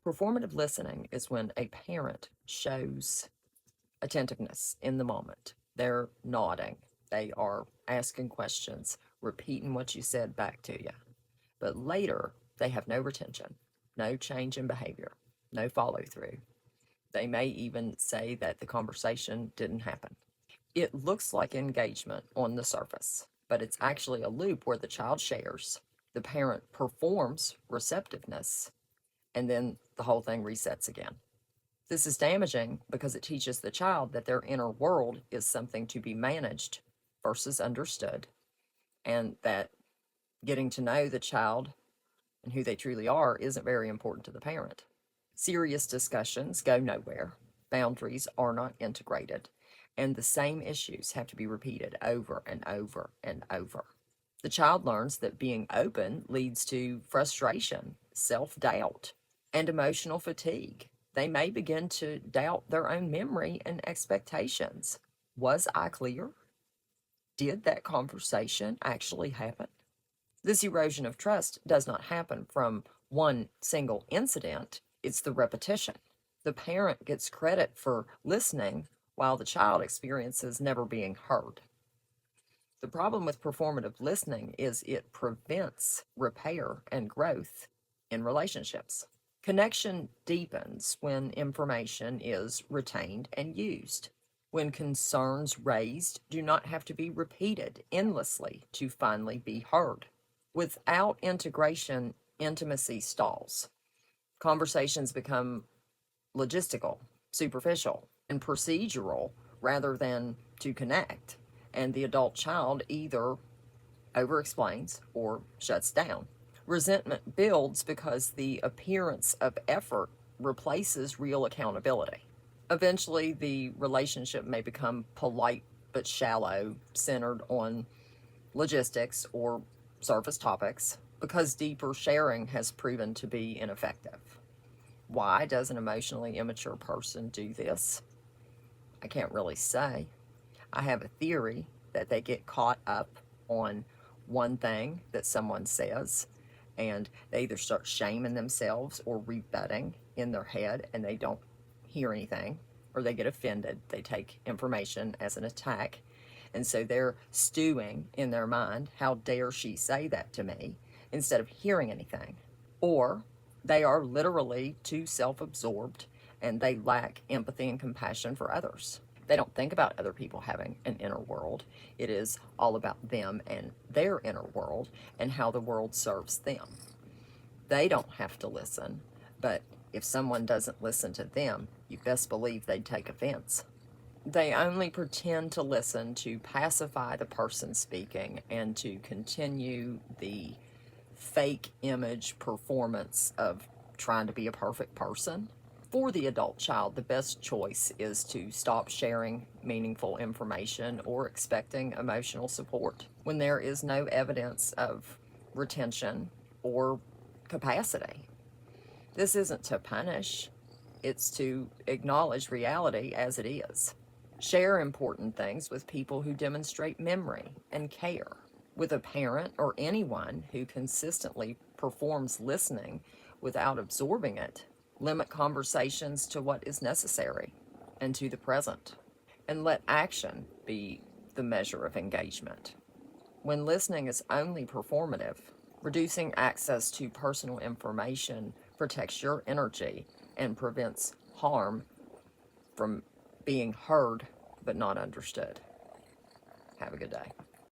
Performative listening is when a parent shows attentiveness in the moment. They're nodding, they are asking questions, repeating what you said back to you. But later, they have no retention, no change in behavior, no follow through. They may even say that the conversation didn't happen. It looks like engagement on the surface, but it's actually a loop where the child shares, the parent performs receptiveness, and then the whole thing resets again. This is damaging because it teaches the child that their inner world is something to be managed versus understood, and that getting to know the child and who they truly are isn't very important to the parent. Serious discussions go nowhere, boundaries are not integrated, and the same issues have to be repeated over and over and over. The child learns that being open leads to frustration, self doubt, and emotional fatigue. They may begin to doubt their own memory and expectations. Was I clear? Did that conversation actually happen? This erosion of trust does not happen from one single incident, it's the repetition. The parent gets credit for listening while the child experiences never being heard. The problem with performative listening is it prevents repair and growth in relationships. Connection deepens when information is retained and used. When concerns raised do not have to be repeated endlessly to finally be heard. Without integration, intimacy stalls. Conversations become logistical, superficial, and procedural rather than to connect. And the adult child either over explains or shuts down. Resentment builds because the appearance of effort replaces real accountability. Eventually, the relationship may become polite but shallow, centered on logistics or surface topics, because deeper sharing has proven to be ineffective. Why does an emotionally immature person do this? I can't really say. I have a theory that they get caught up on one thing that someone says, and they either start shaming themselves or rebutting in their head and they don't hear anything, or they get offended. They take information as an attack. And so they're stewing in their mind, how dare she say that to me, instead of hearing anything. Or they are literally too self absorbed and they lack empathy and compassion for others. They don't think about other people having an inner world. It is all about them and their inner world and how the world serves them. They don't have to listen, but if someone doesn't listen to them, you best believe they'd take offense. They only pretend to listen to pacify the person speaking and to continue the fake image performance of trying to be a perfect person. For the adult child, the best choice is to stop sharing meaningful information or expecting emotional support when there is no evidence of retention or capacity. This isn't to punish, it's to acknowledge reality as it is. Share important things with people who demonstrate memory and care. With a parent or anyone who consistently performs listening without absorbing it, limit conversations to what is necessary and to the present, and let action be the measure of engagement. When listening is only performative, reducing access to personal information protects your energy and prevents harm from being heard but not understood. Have a good day.